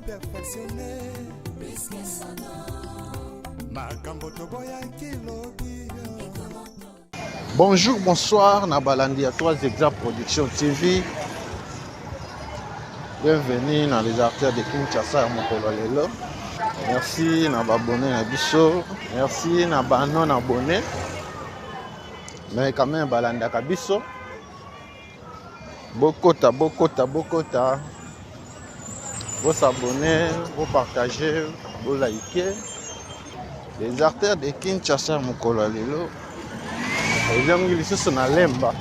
Perfectionné. Bonjour, bonsoir, Nabalandi à 3 Exemples Production TV. Bienvenue dans les artères de Kinshasa à Mokololelo. Merci na abonné à Bisso. Merci na non abonné. Mais quand même balanda Kabiso. Bokota. Vous abonnez, vous partagez, vous likez. Les artères de Kinshasa Mokololelo. Les gens qui sont dans Lemba.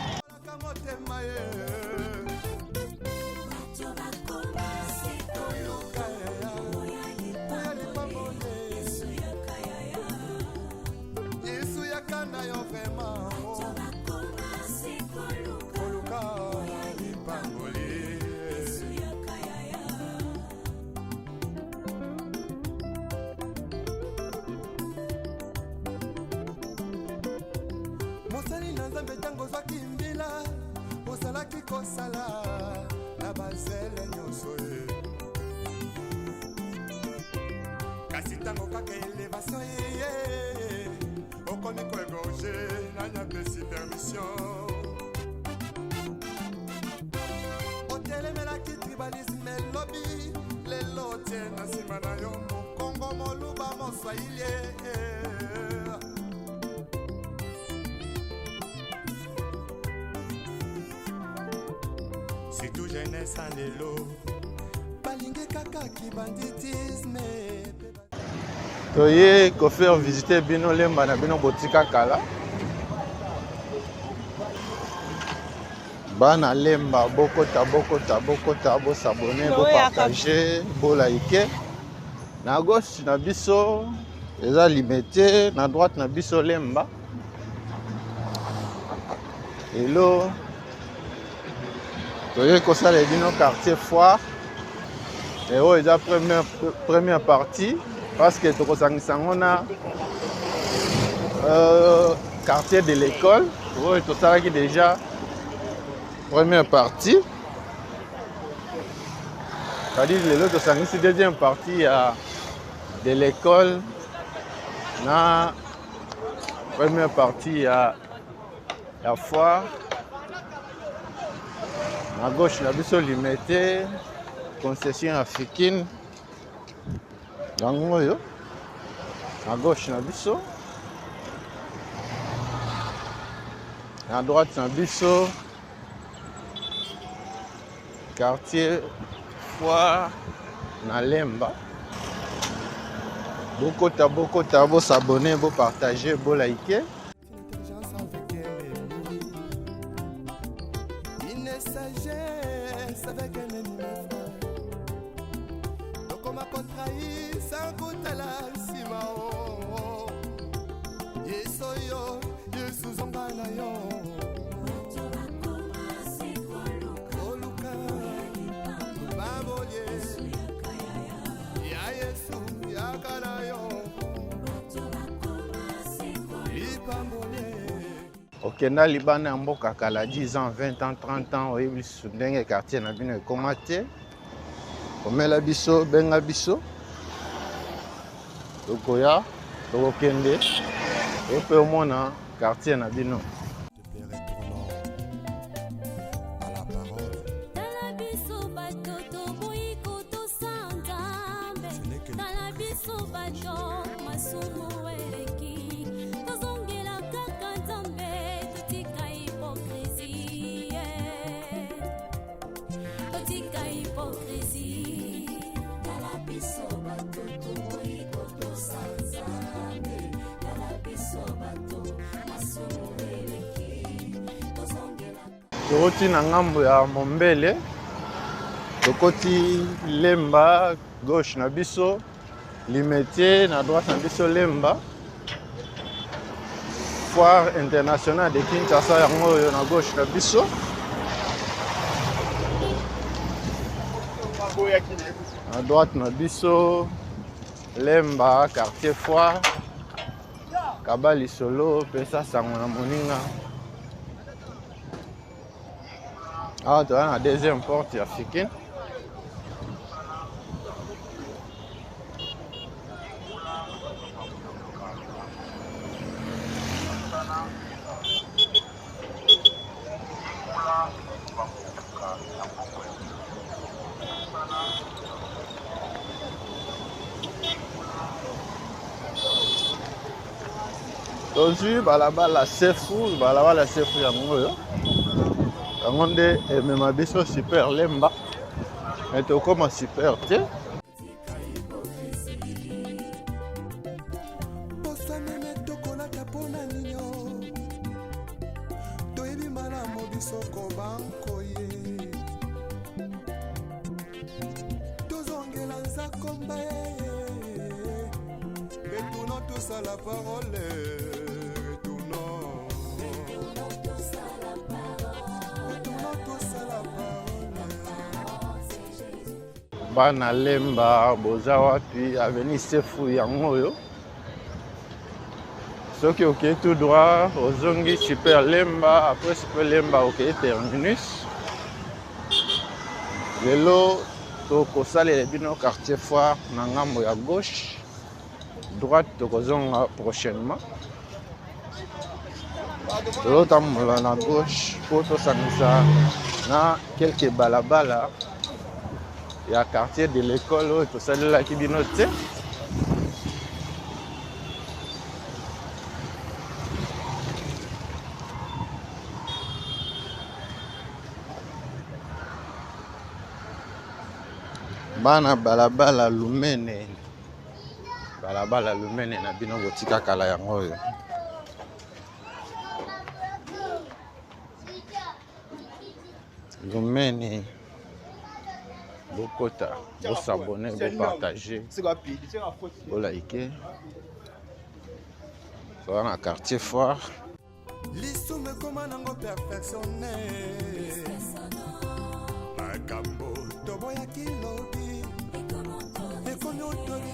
Mosali na nzambe tango zwaki mbila osalaki kosala na bazele nyonso ye kasi tango kaka elevation ye okomi koegorge nani apesi permission otelemelaki tribalisme elobi lelo tie na nsima na yo mokongo moluba moswahili c'est tout jeunesse en élo balingue kaka ki banditisme Toye ko faire visiter bino Lemba na bino botika kala bana Lemba bokota bo s'abonner bo partager bo liker na gauche na biso eza limité na droite na biso Lemba hello toye kosala bino quartier foire et oh eza première partie parce que tokosangisa ngona quartier de l'école oh tosalaki déjà première partie c'est-à-dire lelo tosangisi deuxième partie de l'école na première partie ya foire. À gauche, la biso limité, concession africaine. À gauche, la biso. À droite, la biso. Quartier foire, na Lemba. Bokota, vous s'abonner, vous partager, vous liker. Sagesse avec un ennemi donc on m'a contrahi sans goûter la simao yesoyo yesu zongana yo oluka baboye ya yesu yakana yo lipambole okenda libana ya mboka kala 10 ans 20 ans 30 ans oyebi ndenge quartier na bino ekoma te komela biso benga biso tokoya tokokende epe omona quartier na bino tokoti na ngambo ya Mombele tokoti Lemba gauche na biso limité na droite na biso Lemba foire internationale de Kinshasa yango oyo na gauche na biso. À droite na biso Lemba quartier foire Kabali solo pesa sango na moninga. Ah, tu as la deuxième porte africaine. Aujourd'hui, balabala sefu, balabala sefu yango yo. Yango nde emema biso super Lemba. Mais tokoma super te. La parole, Bana Lemba boza wapi aveni sefu yango oyo. Soki okei tout droit ozongi super Lemba, après super Lemba okei terminus. Lelo tokosalela bino quartier foire na ngambo ya gauche. Droite tokozonga prochainement. L'autre à gauche pour tosangisa na quelques balabala. Il y a quartier de l'école tout ça là qui bino te. Bana balabala lumene. Balabala lumene na bino botika kala yango oyo. Lumene bokota, bo s'abonner, bo partager, bo liker. Voilà na quartier foire. L'issue me commande en perfectionné. Makambo toboya kilobi. Et qu'on autorise.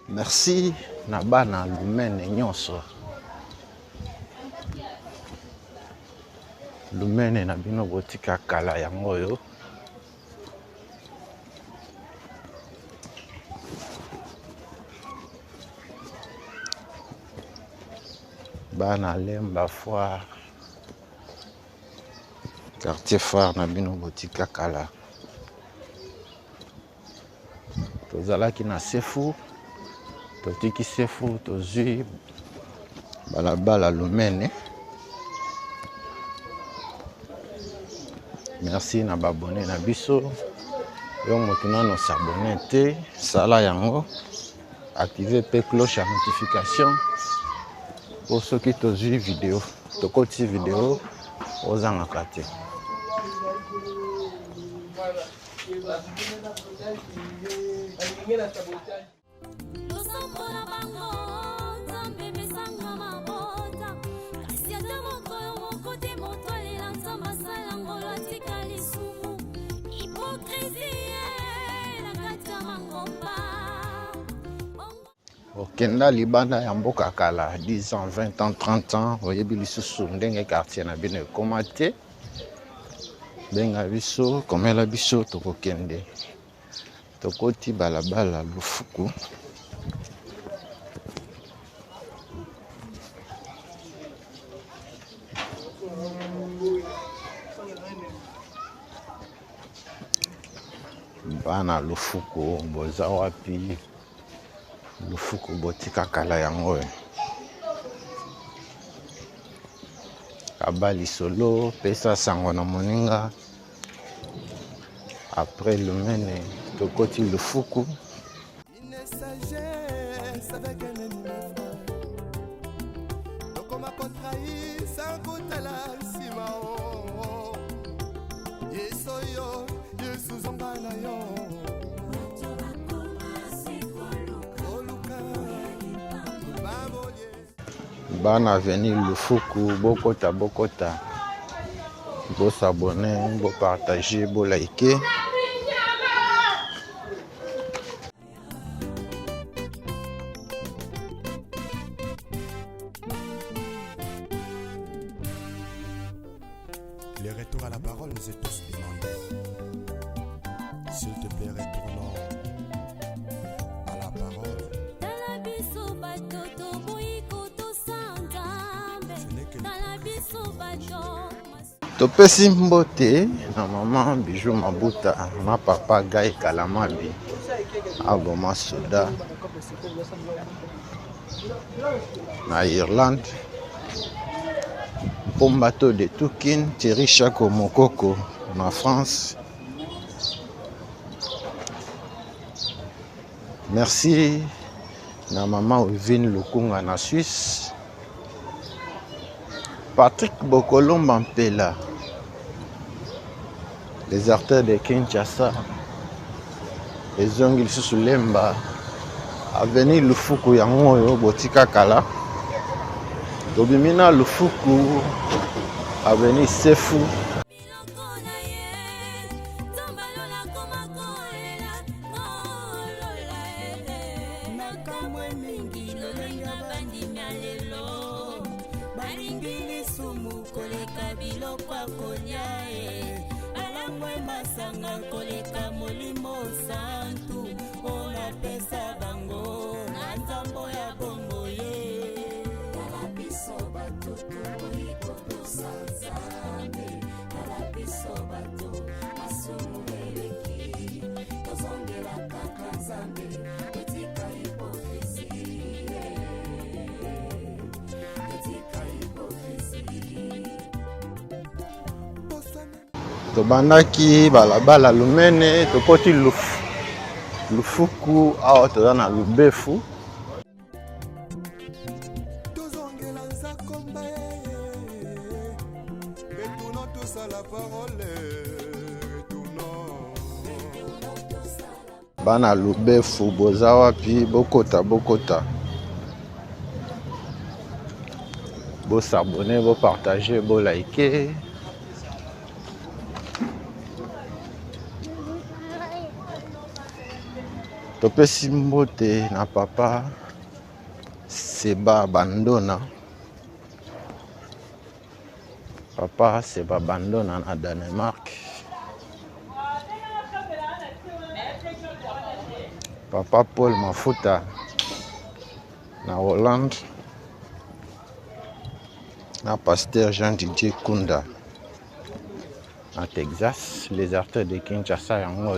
Merci na bana lumene nyonso. Lumene na bino botika kala yango yo. Bana Lemba foire. Quartier foire na bino botika kala. Tozalaki na sefu. Totiki sefu tozui balabala lumene. Merci na babone na biso. Yo moto nano s'abonner te sala yango. Activer pe cloche à notification. Pour ceux qui tozui vidéo, tokoti vidéo ozanga kate. Okenda libanda ya mboka kala 10 ans, 20 ans, 30 ans, oyebi lisusu ndenge quartier na bino ekoma te. Benga biso, komela biso tokokende. Tokoti balabala lufuku. bana lufuku boza wapi lufuku botika kala yango kabali solo pesa sango na moninga après lumene tokoti lufuku bana veni lufuku bokota bo s'abonner bo partager bo liker Les retours à la parole nous est tous demandés. S'il te plaît, retournons à la parole. topesi mbote na mama Bijou Mabuta na papa Guy Kalamabi aboma soda na Irlande Pombato de Tukin Thierry Chako Mokoko na France. Merci na mama Ovine Lukunga na Suisse. Patrick Bokolomba Mpela, les artères de Kinshasa, les ongles sous Lemba, Avenue Lufuku Yango Botika Kala, Tobimina Lufuku, Avenue Sefu. Tobandaki balabala lumene tokoti lufuku awa toza na lubefu bana lubefu boza wapi bokota bo s'abonner bo partager bo liker topesi mbote na papa Seba Bandona. Papa Seba Bandona na Danemark. Papa Paul Mafuta na Hollande. Na pasteur Jean Didier Kunda na Texas. Les artères de Kinshasa yango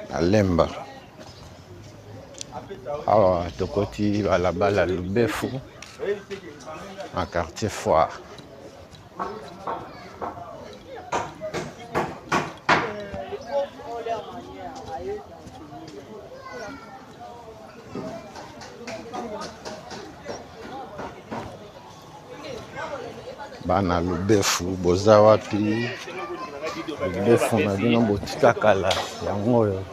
à Lemba. Alors, tokoti balabala lubefu en quartier Foire. Bana lubefu boza wapi lubefu na bino botika kala yango yo.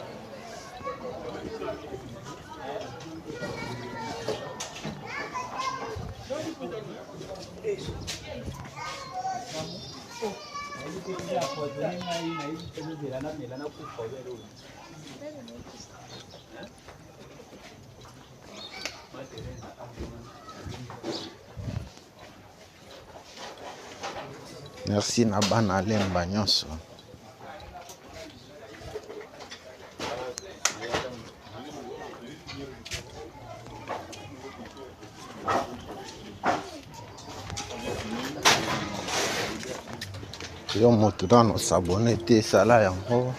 Merci na bana Lemba nyonso. Yo moto dans nos abonnés te sala yango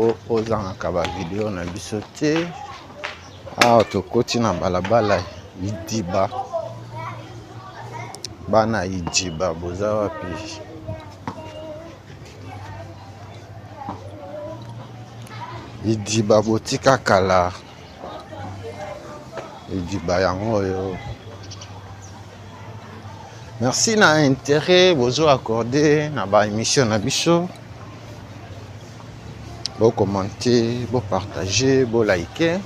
po ozangaka ba video na biso te. Awa tokoti na balabala Idiba. Bana Idiba boza wapi? Idiba botika kala. Idiba yango oyo. Merci na intérêt bozo accordé na ba émission na biso. Bo commenter, bo partager, bo liker.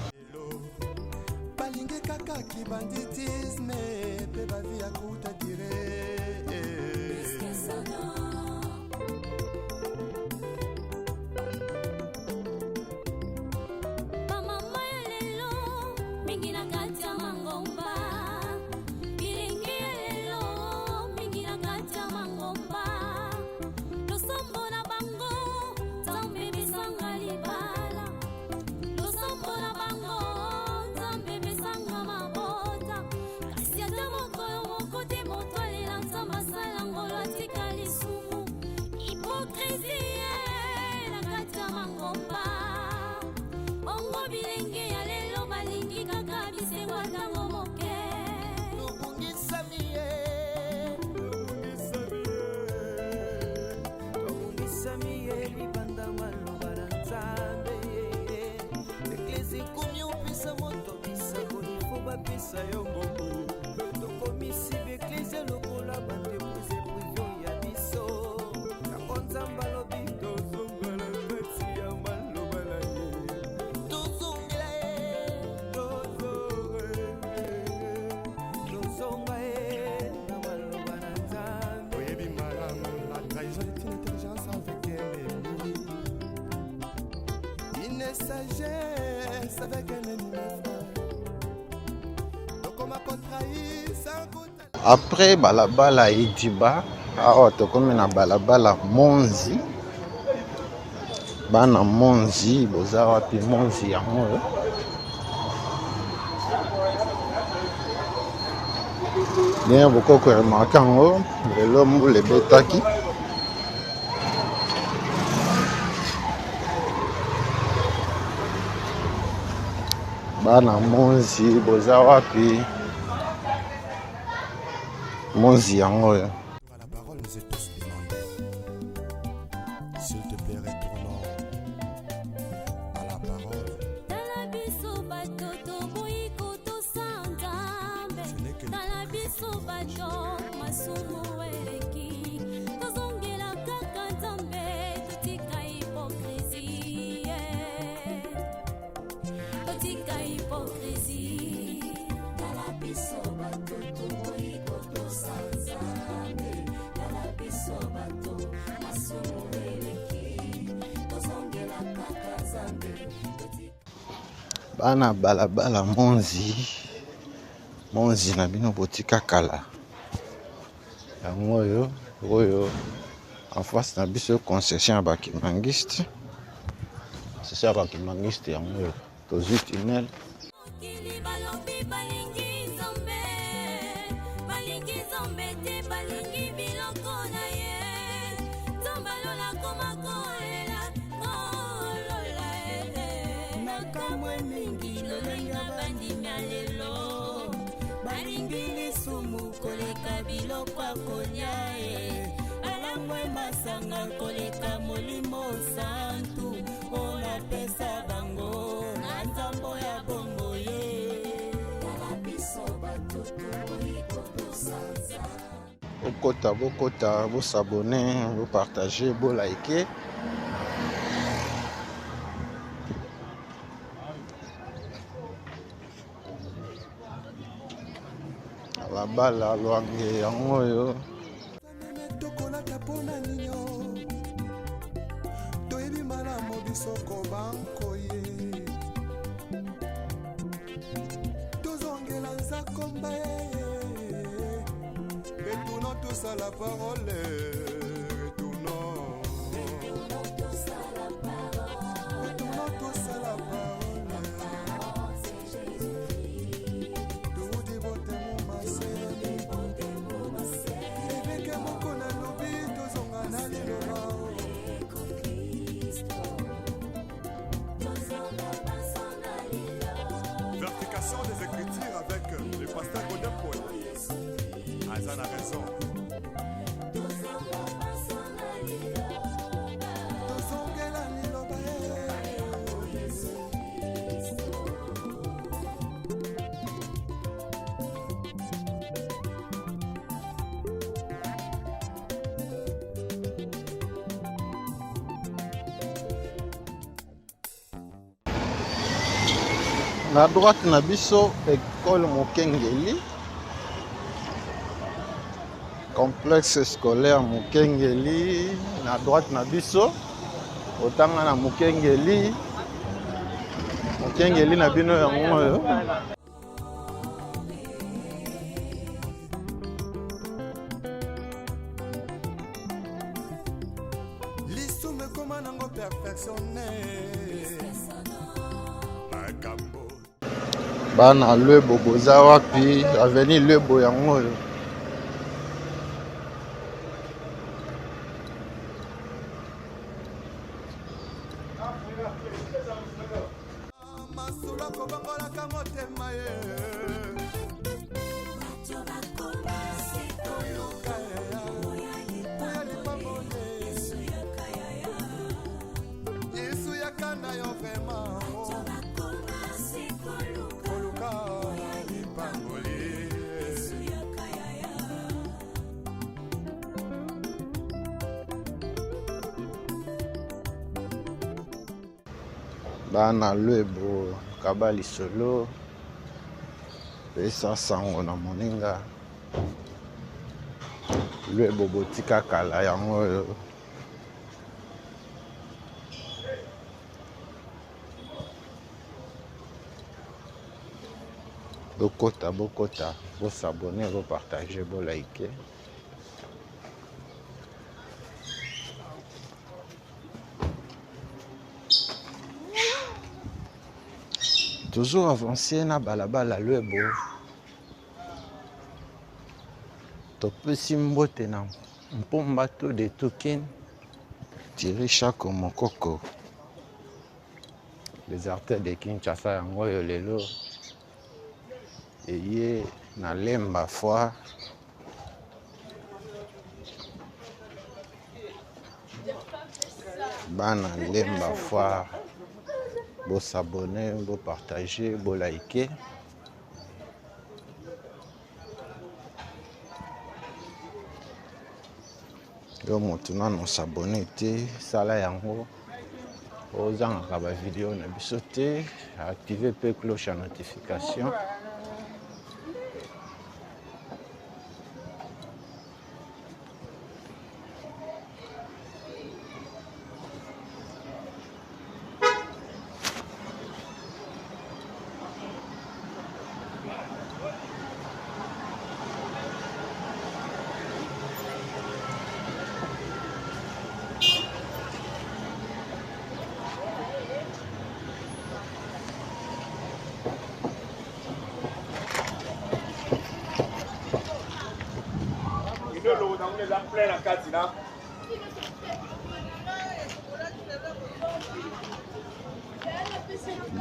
Après balabala Idiba, awa tokomi na balabala Monzi. Bana Monzi boza wapi? Monzi yango. Bien bokoko remarqué yango lelo mbula ebetaki. Bana Monzi boza wapi? Monzi yango. La parole nous est tous demandée. S'il te plaît, retournons à la parole. Ce n'est que Bana balabala Monzi na bino botika kala. Yango oyo en face na biso concession ya bakimangiste. C'est ça bakimangiste yango oyo. Tozwi tunnel. Bokota, vous s'abonner, vous partager, vous liker. La balle à l'ouangé en haut. Retournons tous à la parole. Retournons tous à la parole. Retournons tous à la parole. C'est Jésus-Christ. Tout dévoté mon massé. Et que mon connaît l'obi, tous on a allé le Confirmation des Écritures avec le pasteur Godin Paul. Azan a raison. Na droite na biso école Mokengeli, complexe scolaire Mokengeli. Na droite na biso otanga na Mokengeli na bino yango oyo. Lisume koma nango perfectionné. Makambo Bana Lwebo boza wapi? Avenue Lwebo yango oyo. masula kobangolaka motema ye. Yesu yakana yo vraiment. Bana Lwebo kabali solo pesa sango na moninga. Lwebo botika kala yango oyo. Bokota, bo s'abonner, bo partager, bo liker. Toujours avancé na balabala Lwebo. Topesi mbote na mpombato de Tukin. Thierry Chako Mokoko. Les artères de Kinshasa yango oyo lelo. Eye na Lemba Foire. Bana Lemba Foire. Bo s'abonner, bo partager, bo liker. Yo motu nano s'abonner te, sala yango. Ozanga ba vidéo na biso te, activer pe cloche à notification.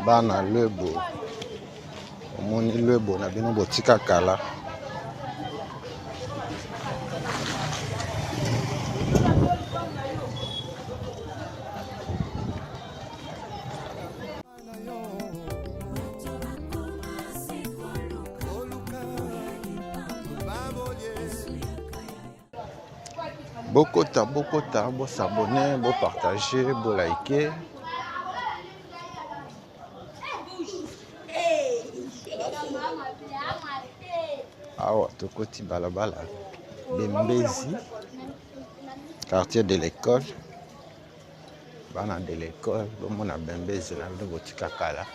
Bana Lwebo. Omoni Lwebo na bino botika kala. Bokota, bo s'abonner, bo partager, bo liker. Awa tokoti balabala Bembezi, quartier de l'école. Bana de l'école, bomona Bembezi na bino botika kala.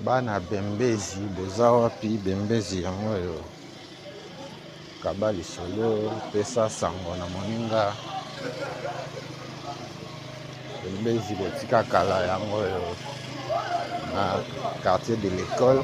Bana Bembezi boza wapi? Bembezi yango oyo kabali solo pesa sango na moninga. Bembezi botika kala yango na quartier de l'école.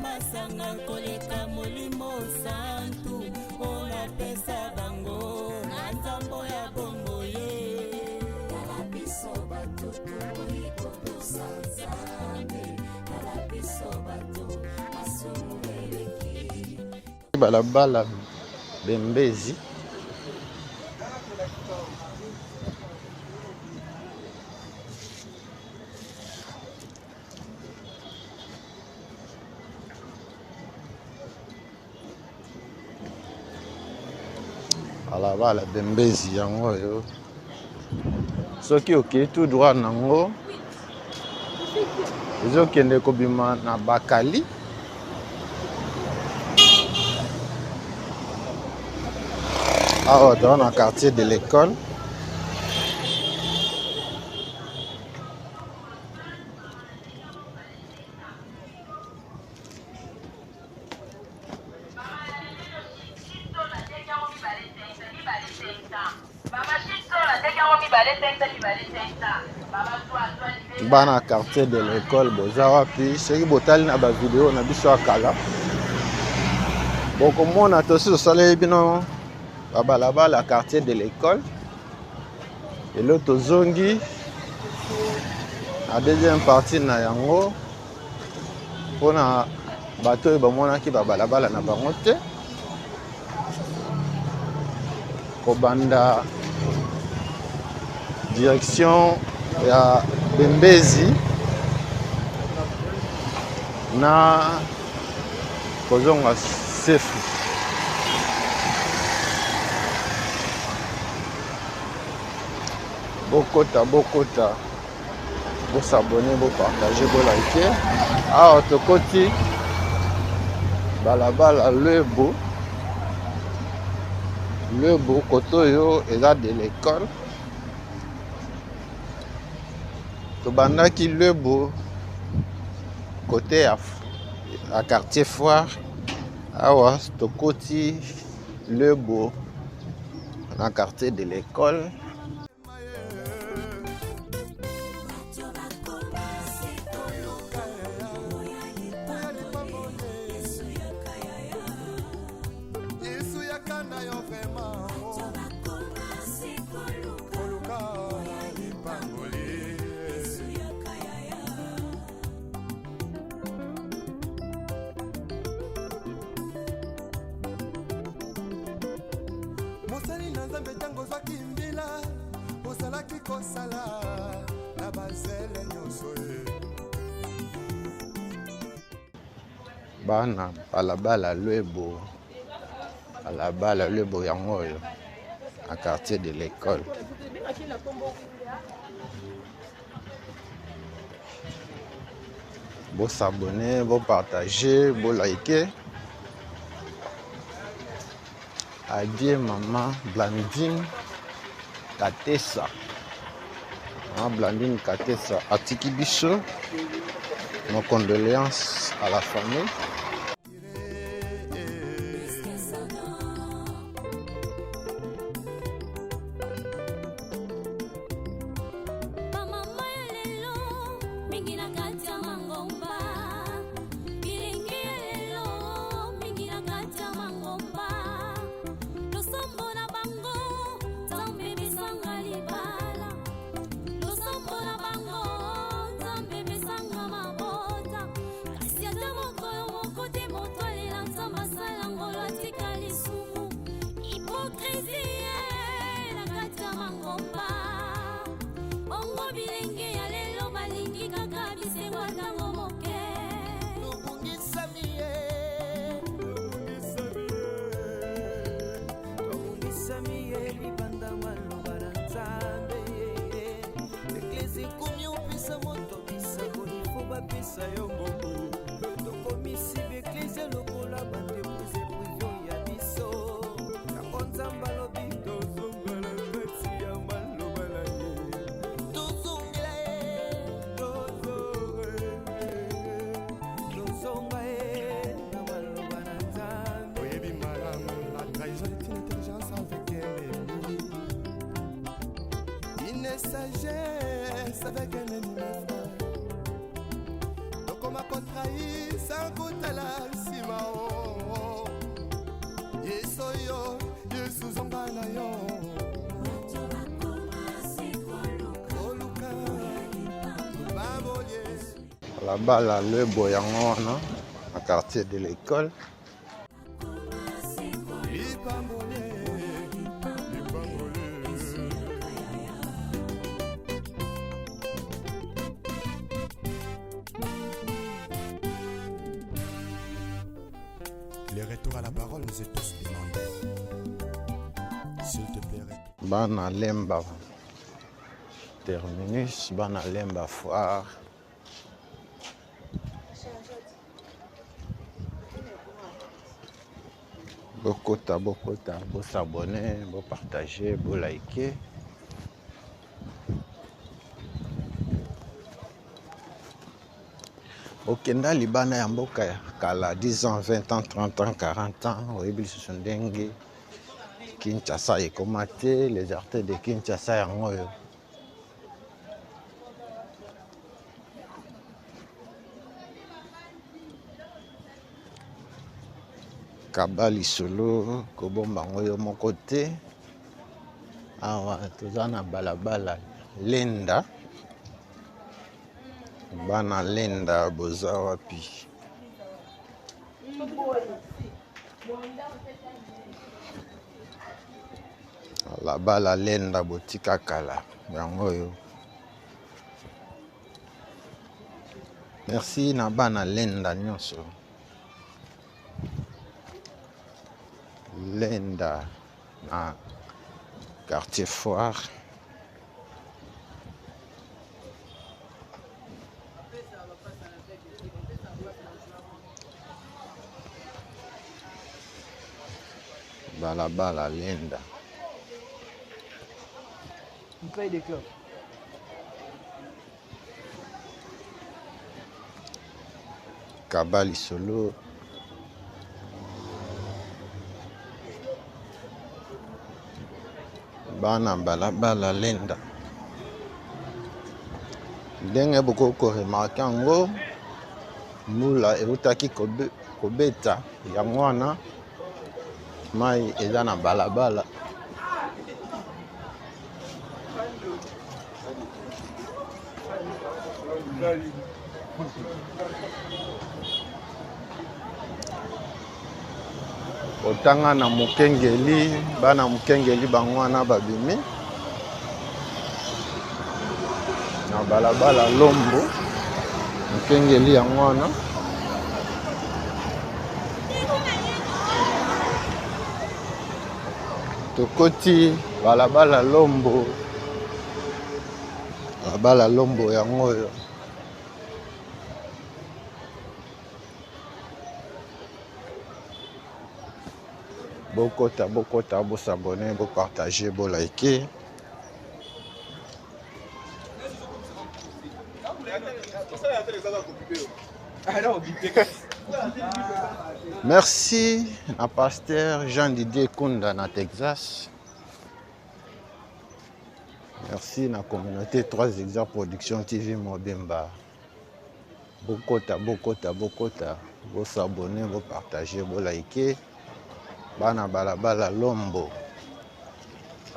Masanga koleka molimo santu ona pesa bango na nzambo ya bongo ye kala biso bato toiko tosanzambe kala biso bato masumu eleki balabala Bembezi balabala Bembezi yango oyo soki okei tout droit nango ezokende kobima na Bakali awa toza na quartier de l'école. Bana quartier de l'école boza wapi soki botali na ba vidéo na biso ya kala bokomona tosi tosaleli bino babalabala quartier de l'école elo tozongi na deuxième partie na yango mpona bato oyo bamonaki babalabala na bango te kobanda direction ya Bembezi na kozonga Sefu. Bokota bosabone bopartage bolike awa tokoti balabala Lebo koto oyo eza de l'école tobandaki Lebo côté ya quartier Foire awa tokoti Lebo na quartier de l'école. Mosali na nzambe tango zwaki mbila osalaki kosala na bazele nyonso ye bana balabala Lebo yango oyo na quartier de l'école. Bosabone, bopartage, bolike. Adieu maman Blandine Katessa. Maman Blandine Katessa atiki biso. Nos condoléances à la famille. Bango, Fais sagesse avec un ennemi frère. Donc on m'a contrahi sans goûter la simao. Yesoyo, Yesu zongana yo. Là-bas, là, le Boyangon, à quartier de l'école. Les retours à la parole nous est tous demandés. S'il te plaît. Bana Lemba terminus, Bana Lemba foire. Bokota, vous s'abonner, vous partager, vous liker. Okenda libana ya mboka ya kala 10 ans, 20 ans, 30 ans, 40 ans, oyebi lisusu ndenge Kinshasa ekoma te, les artistes de Kinshasa yango oyo. Kabali solo kobomba ngo yo moko te. Awa toza na balabala Lenda. Bana Lenda boza wapi? La bala Lenda botika kala yango yo. Merci na bana Lenda nyonso. Lenda na quartier Foire. Balabala Lenda. On paye des clubs. Kabali solo. Bana balabala Lenda. Ndenge boko remarqué yango mula eutaki kobeta ya mwana mai eza na balabala. Otanga na mukengeli, bana mukengeli bangwana babimi na balabala Lombo, mukengeli ya mwana. Tokoti balabala Lombo, balabala Lombo yango oyo. Bokota, vous s'abonner, vous partager, vous liker. Merci à pasteur Jean-Didier Kunda na Texas. Merci à la communauté 3 exemples production TV Mobimba. Bokota, vous s'abonner, vous partager, vous liker. Bana balabala Lombo.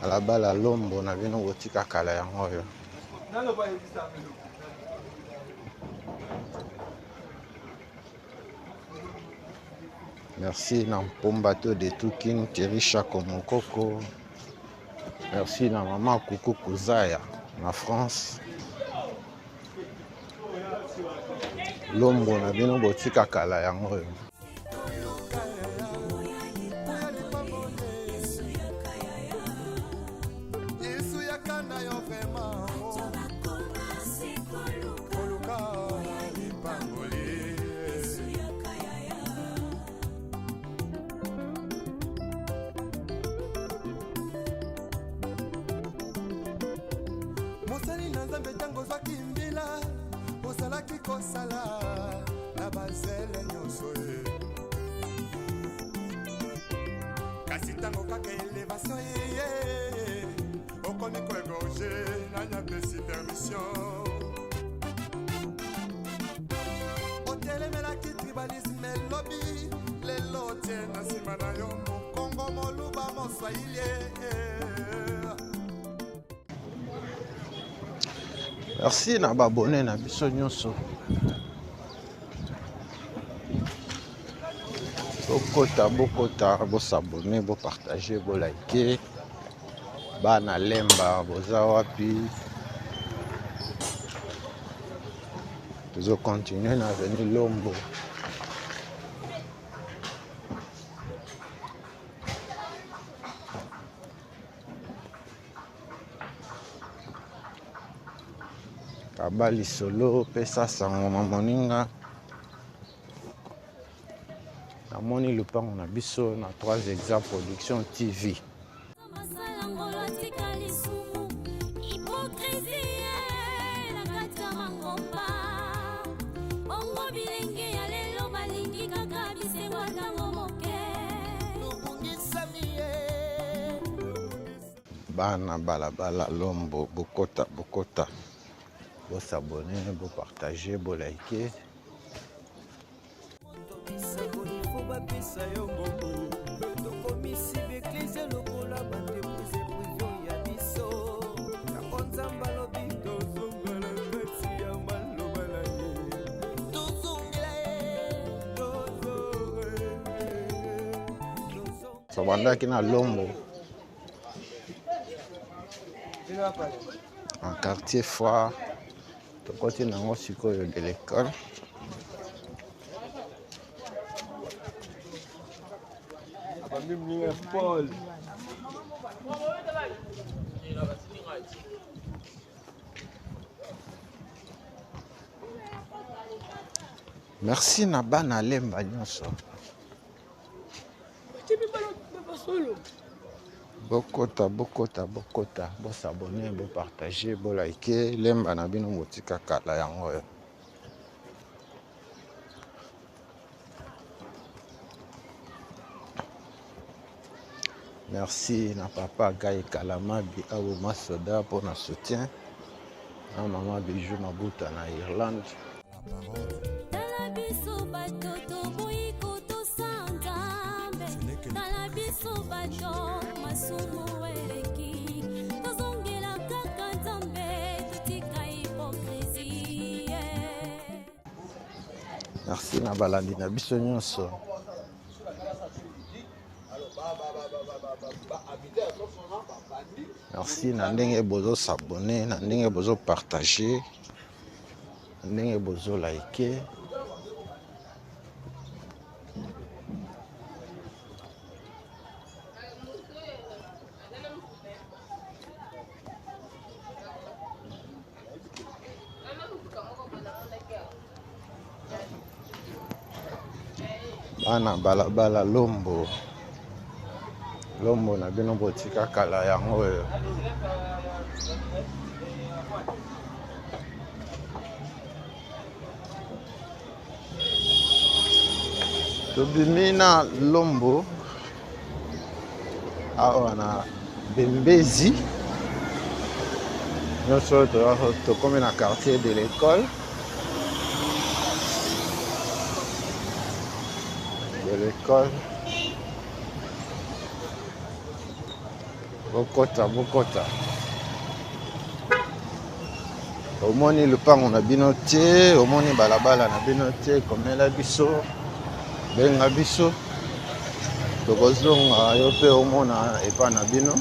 Balabala Lombo na bino botika kala yango oyo. Merci na Mpombato de Tukin Terisha Komokoko. Merci na maman Coucou Kouzaya na France. Lombo na bino botika kala yango oyo. Mosali na Nzambe tango zwaki mbila osalaki kosala na bazele nyonso ye kasi tango kaka elevation ye namoni koegorge nanyapesi permission otelemelaki tribalisme lobi lelo tie na nsima na yo mokongo moluba moswahili. Merci na babone na biso nyonso. Bokota, bosabone, bopartage, bolike. Bana lemba, boza wapi. Tozo continuer na avenue Lombo. Kabali solo pesa sango moninga. Namoni lupango na biso na 3 exemples production TV. Bana balabala Lombo bokota. Vous s'abonner, vous partager, vous liker. Ça va qui na Lombo. En quartier foire. Côté nango sikoyo de l'école. Paul. Merci na bana lemba nyonso. Bokota. Bo s'abonner, bo partager, bo liker. Lemba na bino motika kala yango. Merci na papa Gaye Kalamabi Aouma Soda pour notre soutien. Na maman Bijou Mabuta na Irlande. Merci na balandi na biso nyonso. Merci na ndenge bozo s'abonner, na ndenge bozo partager, na ndenge bozo liker. Bana balabala Lombo na bino botika kala yango oyo. Tobimi na Lombo awa na Bembezi. Nyonso tokomi na quartier de l'école. Bokota. Omoni lupango na bino te, omoni balabala na bino te, komela biso, benga biso. Tokozonga yo pe omona epa na bino.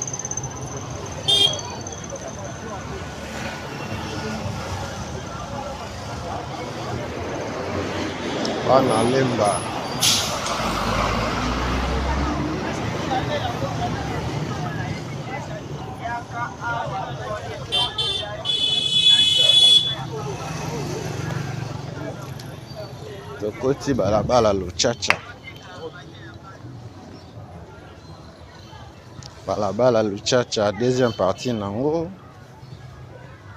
Bana lemba. Tokoti balabala Luchacha. Balabala Luchacha, deuxième partie nango.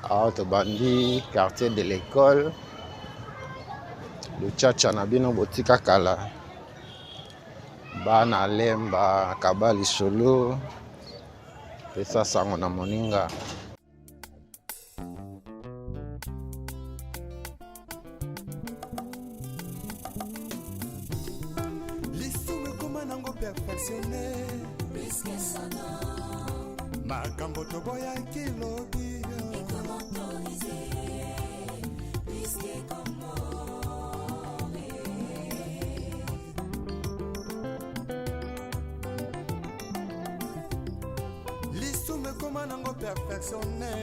Auto bandi, quartier de l'école. Luchacha na bino botika kala. Bana lemba, kabali solo. pesa sango na moninga. lisumu koma nango perfectionné puisque sana makambo toboyaki lobi lisumu koma nango perfectionné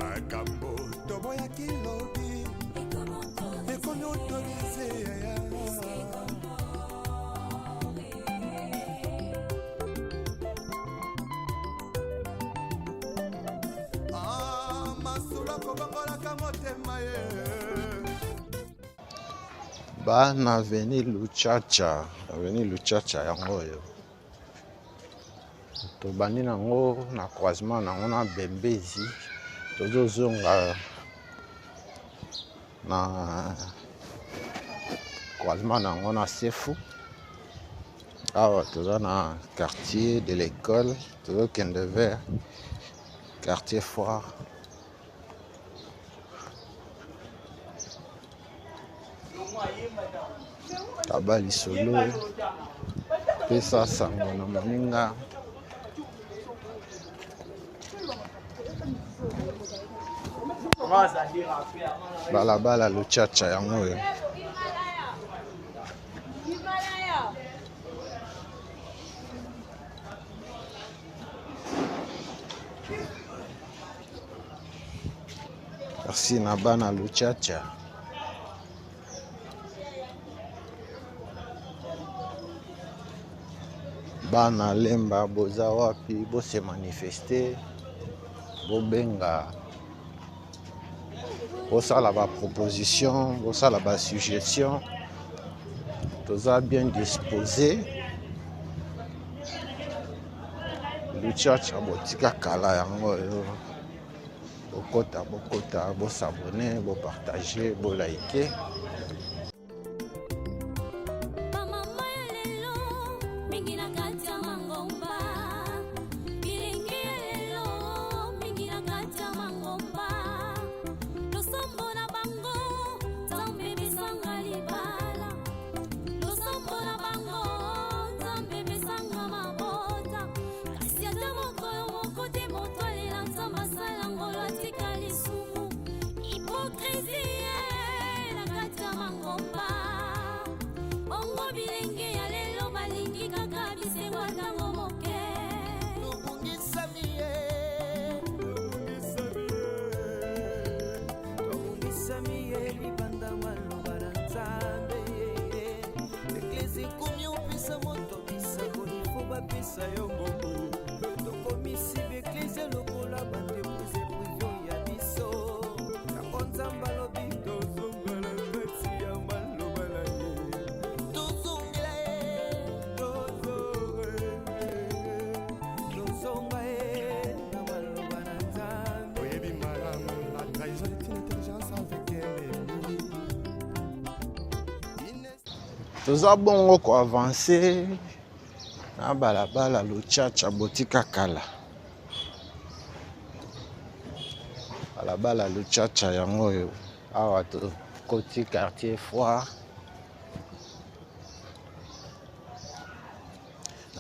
makambo toboyaki lobi ekomi autorisé yaya masula kobangolaka motema ye Bana veni Luchacha yango oyo tobandi nango na croisement nango na Bembezi, tozozonga na croisement nango na Sefu. Awa toza na quartier de l'école, tozokende vers quartier Foire. Kabali solo pesa sango na moninga. Balabala Luchacha yango oyo. Merci na bana Luchacha. Bana lemba boza wapi bose manifester bobenga bosala ba proposition bosala ba suggestion, toza bien disposé. Luchacha botika kala yango oyo bokota bosabone bopartage bolike. Toza bongo ko avancer na balabala Luchacha botika kala. Balabala Luchacha yango oyo awa to koti quartier Foire.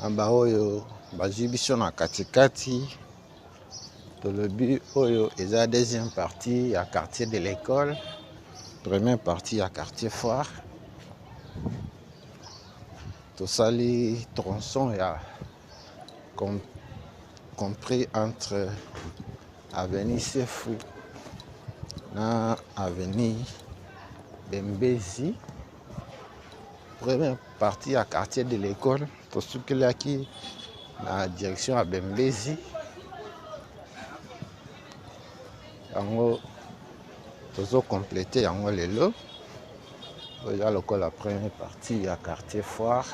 Amba oyo bazwi biso na katikati tolobi oyo eza deuxième partie ya quartier de l'école, première partie ya quartier Foire. Tosali tronçon ya compris entre avenue Sefu na avenue Bembezi. Première partie à quartier de l'école, tosukilaki na direction à Bembezi. Yango tozo compléter yango lelo. Déjà la première partie à quartier Foire.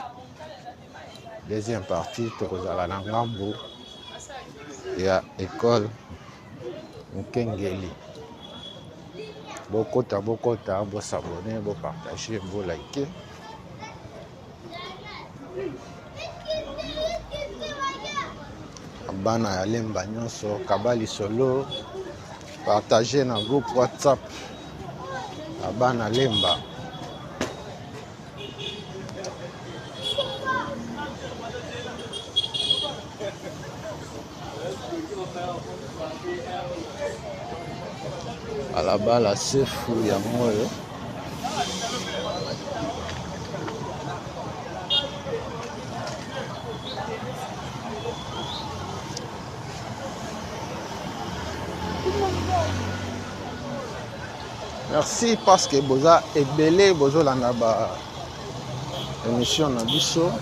Deuxième partie tokozala na ngambo ya école Mukengeli. Bokota bo s'abonner, bo partager, bo liker. bana ya lemba nyonso kabali solo partager na groupe WhatsApp ya bana lemba. Balabala sefu ya moyo. Merci parce que boza ebele bozo landa ba émission na biso.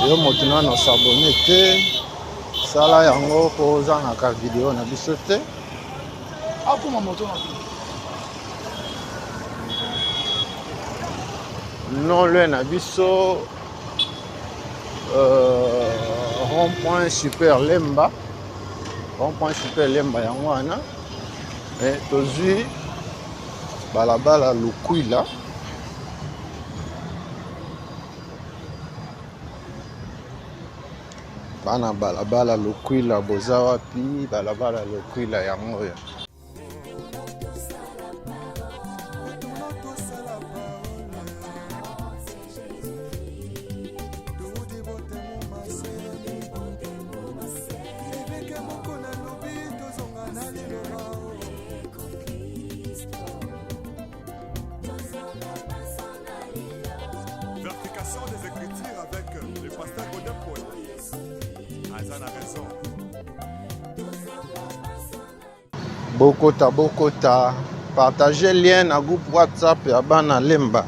Yo moto nano s'abonner te sala yango poza na ka vidéo na biso te. Non le na biso rond-point super lemba. Rond-point super lemba yango wana. Et tozui balabala Lukwila. Bana balabala Lukwila boza wapi balabala Lukwila yango oyo. Des écritures avec le pasteur Godin Paul. Azan a raison. Bokota, partagez lien na groupe WhatsApp ya bana lemba.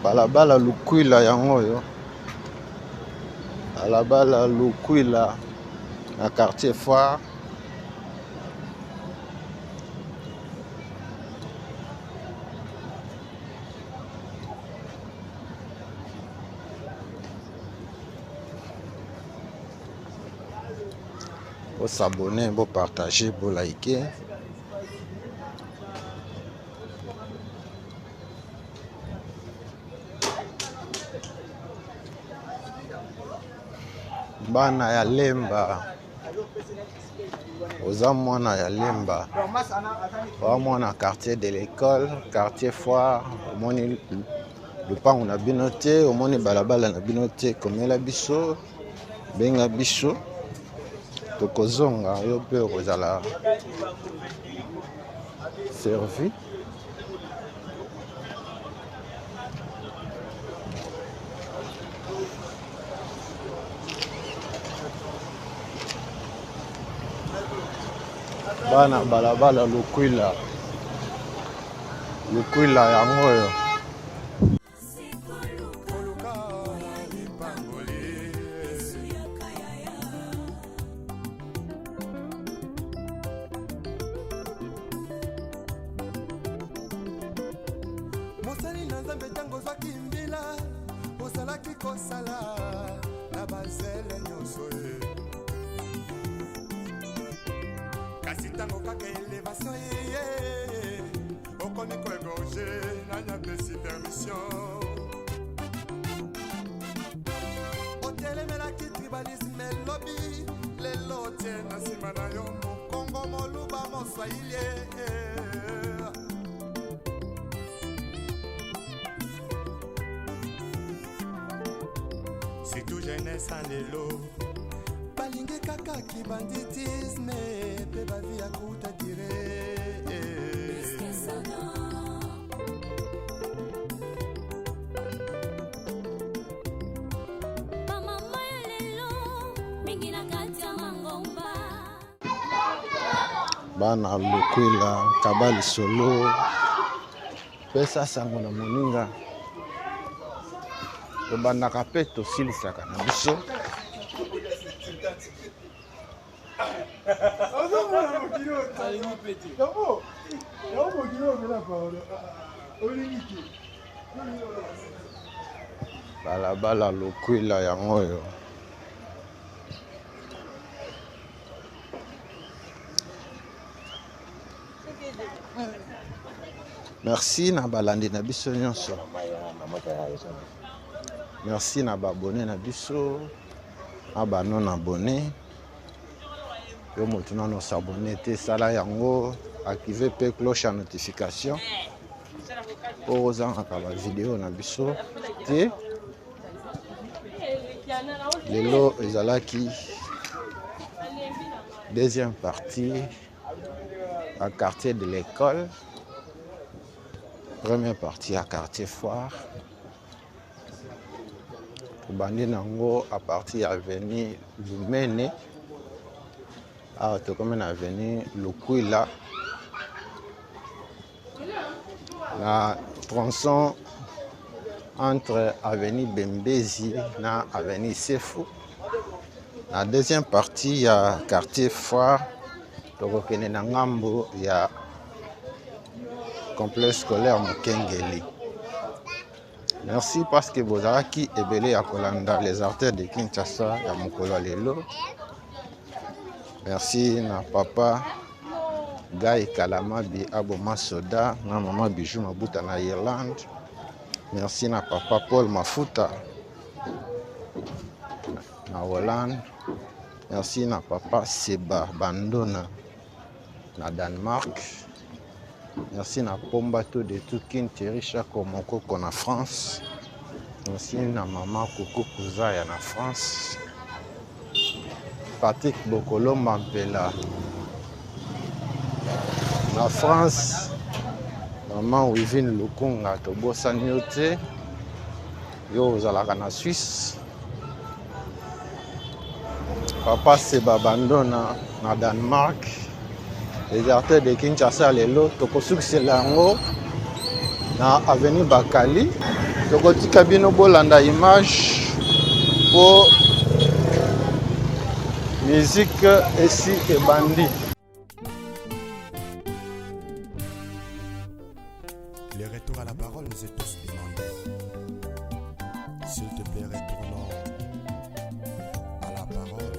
Balabala Lukwila yango yo. Balabala Lukwila na quartier Foire. Pour s'abonner, pour partager, pour liker. Bana ya lemba. Oza mwana ya lemba. Oza mwana quartier de l'école, quartier Foire, omoni lupango na bino te, omoni balabala na bino te, komela biso, benga biso. Tokozonga yo pe okozala servi. Bana balabala Lukwila yango oyo. Mosali na nzambe tango zwaki mbila ozalaki kosala na bazele nyonso ye kasi ntango kaka elevation ye okomi koegorge nanya pesi permission otelemelaki tribalisme lobi lelo tie na nsima na yo mokongo moluba moswahili c'est tout jeunesse en lelo balingi kaka kibanditisme pe bavi ya kuta dire Bana Lukwila kabali solo pesa sango na moninga tobandaka pe tosilisaka na biso. Balabala Lukwila yango oyo. Merci na balandi na biso nyonso. Merci na babone na biso. na ba non abonné. Yo moto nano s'abonner te sala yango activer pe cloche à notification pour ozanga ba vidéo na biso te. Lelo ezalaki deuxième partie à quartier de l'école. Première partie à quartier Foire. Bandi nango à partir avenue Lumene. Ah, tu comme avenue Lukwila. La tronçon entre avenue Bembezi na avenue Sefu. La deuxième partie, il y a quartier Foire. Il y a complexe scolaire Mukengeli. Merci parce que vous avez qui ebele à Kolanda, les artères de Kinshasa, à Mokolo Lelo. Merci na papa Guy Kalamabi Aboma Soda, na maman Bijou Mabuta na Irlande. Merci na papa Paul Mafuta na Hollande. Merci na papa Seba Bandona na Danemark. Merci na Pombato de Tukin Terisha Komoko na France. Merci na maman Koko Kuzaya na France. Patrick Bokolo Mampela na France. Maman Wivine Lukunga Tobosa Nyote. Yo ozalaka na Suisse. Papa Seba Bandona na Danemark. Les artères de Kinshasa lelo tokosuki lango na avenue Bakali. Tokotika bino bolanda image pour musique ici et bandi. Les retours à la parole nous est tous demandés. S'il te plaît, retournons à la parole.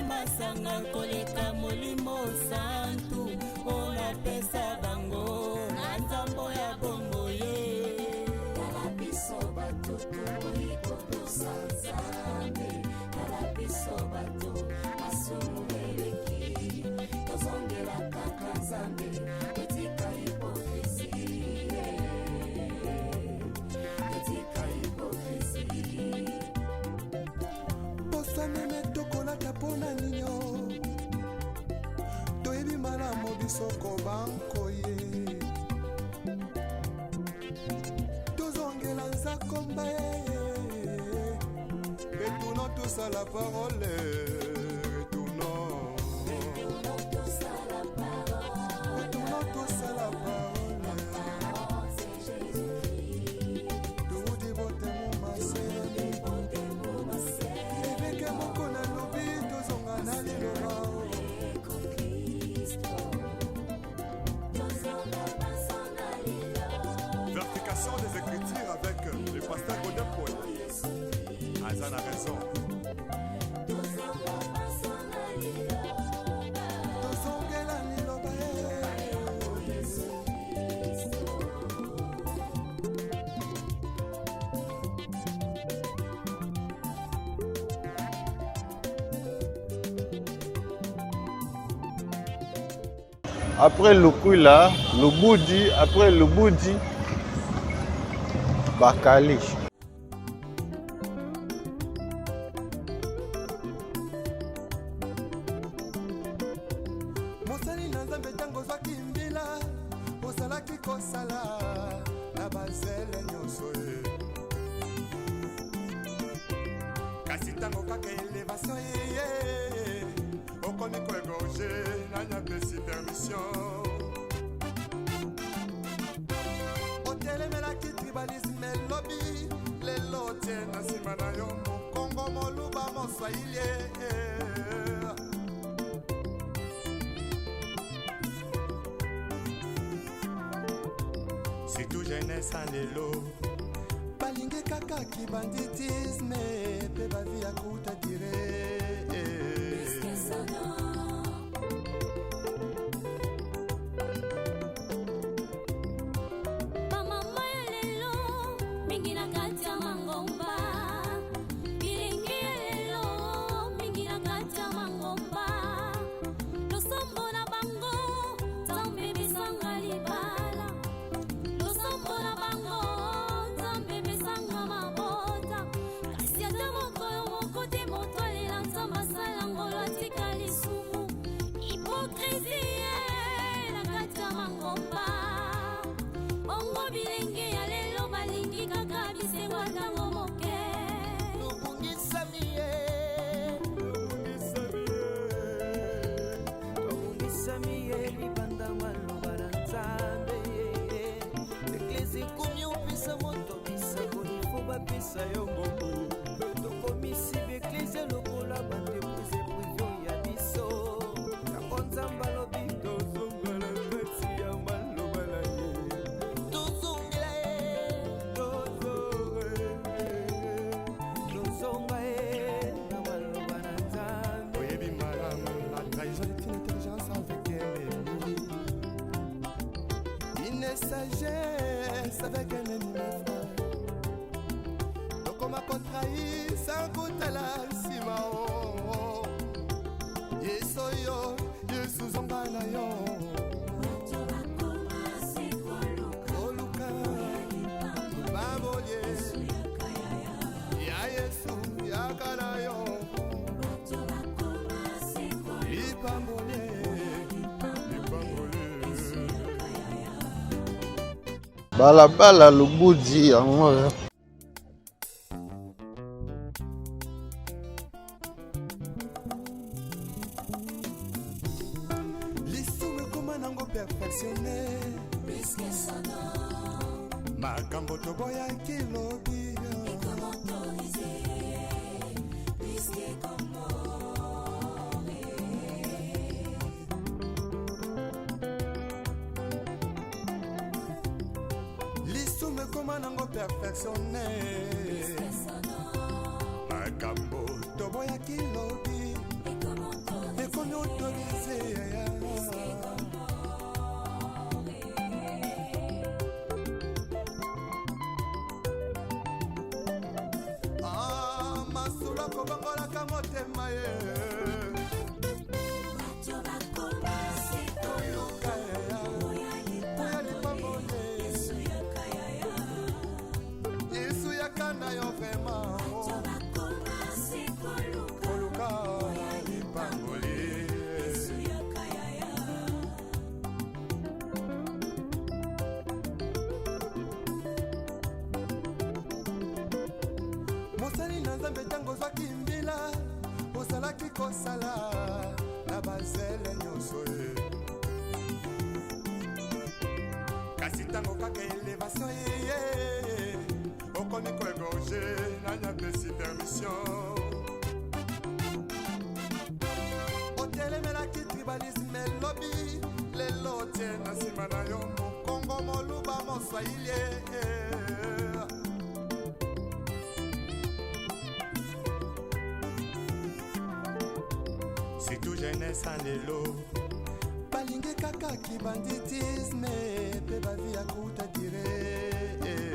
Masanga koleka molimo santu ona pesa bango nzambo ya bongo ye kala biso batutu iko tusanzame kala biso batu masumu eleki tozongela kaka nzambe etika hipokrisie etika hipokrisie Bosanene tokola tapona ninyo toyebi malamu bisoko bankoye tozongela nzakomba retournons tous à la parole retournons tous à la parole Toudi bote mo mase eveke moko na lobi tozonga na liloba Vertication des écritures avec le pasteur Godin Paul. Azan a raison. Après le Kouila, le Boudi, après le Boudi, Bakali. Mosali na nzambe tango zwaki mbila ozalaki kosala na bazele nyonso ye kasi tango kaka elevation ye okomi koegorge nanyapesi permission otelemelaki tribalisme elobi lelo tie na nsima na yo mokongo moluba moswahili surtout jeunesse en lelo balingi kaka kibanditisme pe bavi ya kuta dire bamama ya lelo mingi na kati ya mangomba bilingi ya lelo mingi na kati ya mangomba losombo na bango nzambe bisanga libala losombo na bango nzambe bisanga mabota kasi ata mokolo moko te moto alela nzambe asala ngolo atika lisumu hipokrisie na kati ya mangomba bongo bilenge ya lelo balingi kaka bisengo ntango moke lobungisami ye tobungisami ye libanda maloba na nzambe eklesi komi opesa moto bisako ifo bapesa yo mbongo tokomisi beklesi lokola bandepuse privio ya biso yango nzambe alobi tozonga na kati ya maloba na ye tozongela ye tozonga ye na maloba na nzambe oyebi malamu la trahison est une intelligence avec un ennemi une sagesse avec un ennemi frère tokoma kotrahir sans kotala nsima o yesu oyo yesu zonga na yo koluka babolie ya yesu yaka na yo lipambole Balabala le Boudi, yango. lisumu ekoma nango perfectionne makambo toboyaki lobi lisumu ekoma nango perfectionne makambo toboyaki lobi ekomi autorise yaya masolo kobangolaka motema ye koluka yaya oya lipambole yesu yakanda yo vrema koluka lipambole mosali na nzambe ntango ozwaki mbila ozalaki kosala na bazele nyonso ye kasi ntango kaka elevation ye okomi koegorge nanyapesi permission otelemelaki tribalisme elobi lelo tie na nsima na yo mokongo moluba moswahili surtout jeunesse en lelo balingi kaka kibanditisme pe bavi ya kuta dire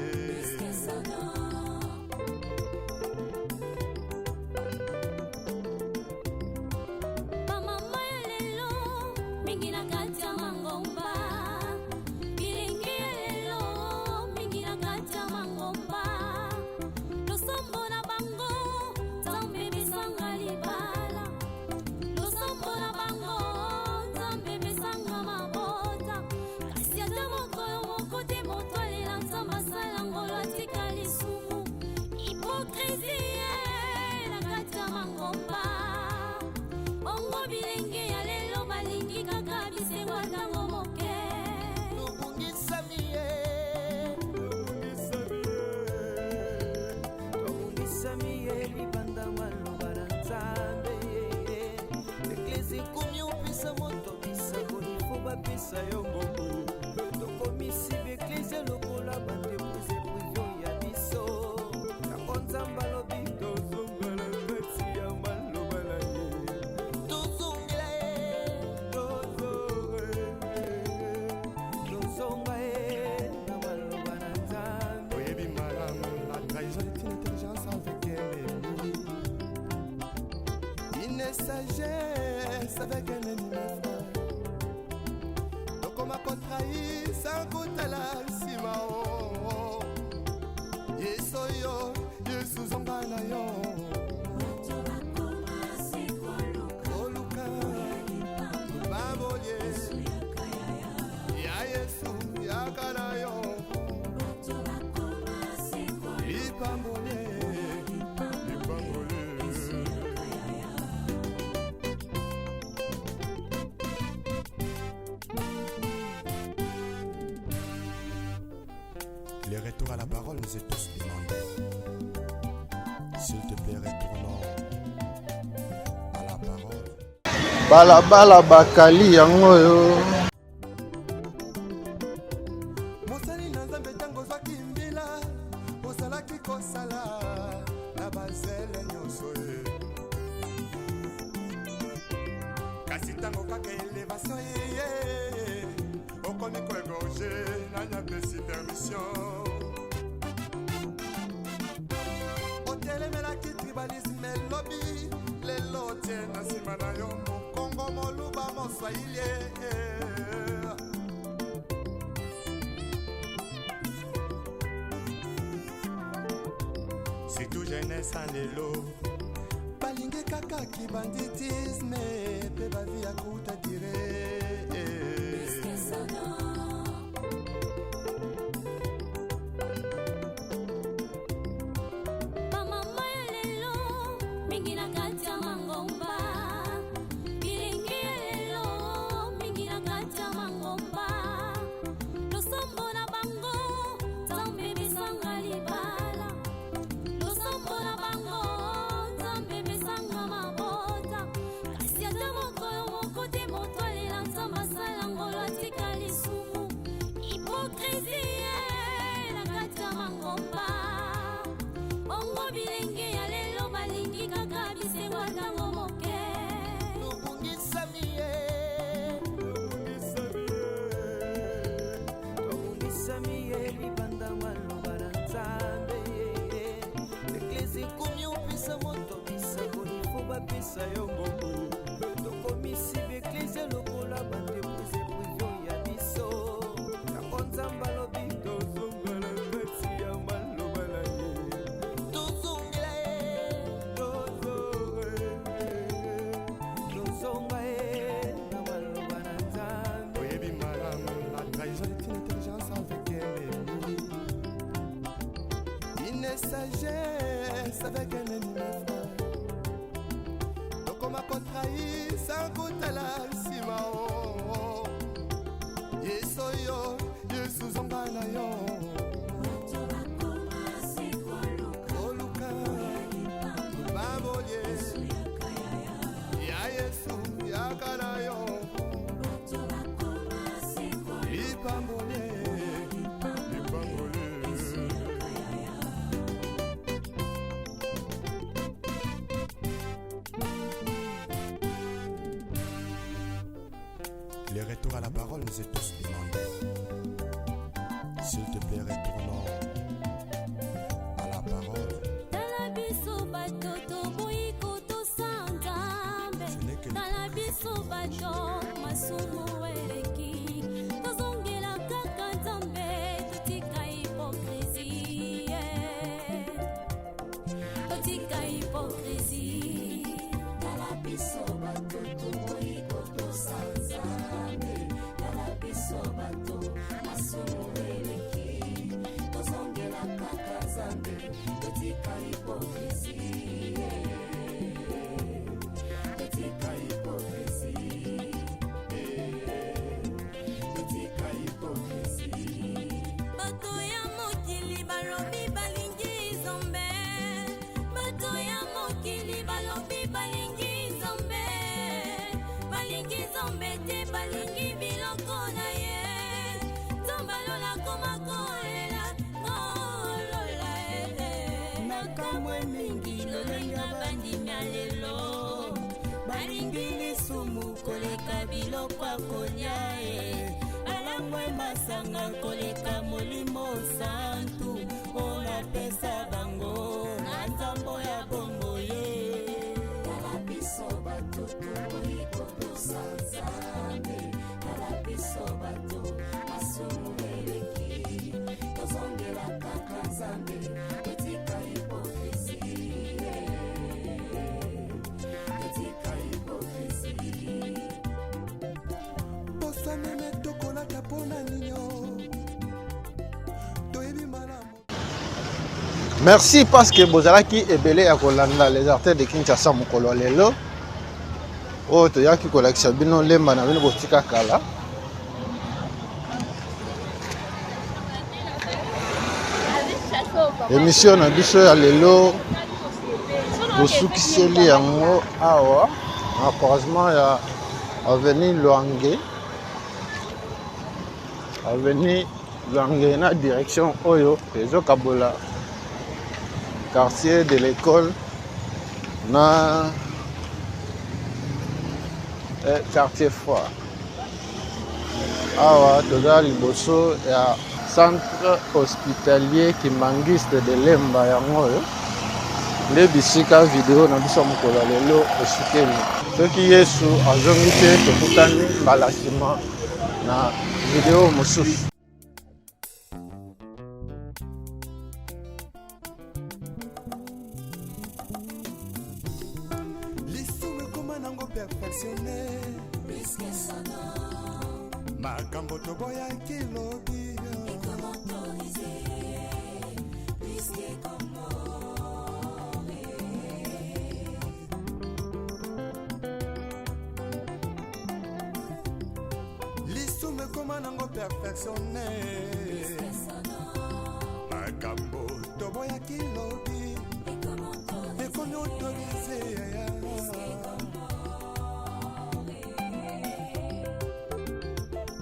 bamama ya lelo mingi na kati ya mangomba bilenge ya lelo balingi kaka bisengo ntango moke. Tobungisami ye, libanda maloba na Nzambe. Eklesi komi opesa moto bisako nifo bapesa yo ngombo. Tokomisi beklesi lokola bandepose privio ya biso. Yango Nzambe alobi tozonga na kati ya maloba na ye. Tozongela ye, tozonga ye na maloba na Nzambe. Oyebi malamu, la trahison est une intelligence avec un ennemi. Une sagesse avec un ennemi frère. Donc on m'a contrahi sans goûter la sima. Yeso yo, Yesu zongana yo. Oluka, baboye. Ya Yesu, ya kana yo. Lipambole, lipambole. Les retours à la parole nous est tous demandés. S'il te plaît, retournons à la parole. balabala bakali yango yo. Mosali na Nzambe tango zwaki mbila osalaki kosala na bazele nyonso ye. Kasi ntango kaka elevation ye okomi koegorge nani apesi permission. Otelemelaki tribalisme elobi lelo tie na nsima na yo mokongo moluba moswahili ye. C'est tout jeunesse en lelo balingi kaka ki banditisme pe bavi ya kuta dire. Bamama ya lelo mingi na kati ya mangomba. Bilenge ya lelo mingi na kati ya mangomba. Losombo na bango Nzambe besanga libala. Losombo na bango Nzambe besanga mabota. Kasi ata mokolo moko te moto alela Nzambe asala ngolo atika lisumu. Hypocrisie na kati ya mangomba. Bongo bilenge ya lelo balingi kaka bisengo ntango moke. Tobungisami ye, libanda maloba na Nzambe. Eklesi komi opesa moto bisako nifo bapesa yo ngombo. Tokomisi beklesi lokola bandepose privio ya biso. Yango Nzambe alobi tozonga na kati ya maloba na ye. Tozongela ye, tozonga ye na maloba na Nzambe. Oyebi malamu, la trahison est une intelligence avec un ennemi. Une sagesse avec un ennemi frère. Donc on m'a contrahi sans goûter la sima. Yeso yo, Yesu zongana yo. Oluka, baboye. Ya Yesu, ya kana yo. Lipambole, lipambole. Les retours à la parole nous est tous demandés. S'il te plaît, retournons à la parole. Tala biso bato toboyi kotosa Nzambe. Ce n'est que Tala biso bato masumu eleki. Tozongela kaka Nzambe totika hypocrisie. Totika hypocrisie. Tala biso bato toboyi kotosa Nzambe. Tala biso bato masumu eleki. Tozongela kaka Nzambe totika hypocrisie. Totika hypocrisie. soki nzambe te balingi biloko na ye tombalola koma kolela kolola nakamwe mingi lolenga bandimi ya lelo balingi lisumu koleka biloko akolia balangwe masanga koleka molimo santu olapesa bango na nzambo ya bongo ye Tala biso bato tokoyi kotosa Nzambe Tala biso bato masumu eleki tozongela kaka Nzambe etika hipokrisi etika hipokrisi poso meme tokolata mpona nino toyebi malamu. Merci parce que bozalaki ebele ya kolanda les artistes de Kinshasa mokolo lelo oyo toyaki kolakisa bino lemba na bino botika kala émission na biso ya lelo tosukiseli yango awa na croisement ya avenue Lwange na direction oyo ezokabola quartier de l'école na quartier froid awa toza liboso ya centre hospitalier Kimangiste de Lemba yango oyo nde bisika video na biso mokolo lelo esukeli soki Yesu azongi te tokutani mbala nsima na video mosusu. Perfectionné makambo toboyaki lobi lisumu ekoma nango perfectionné makambo toboyaki lobi ekomi autorisé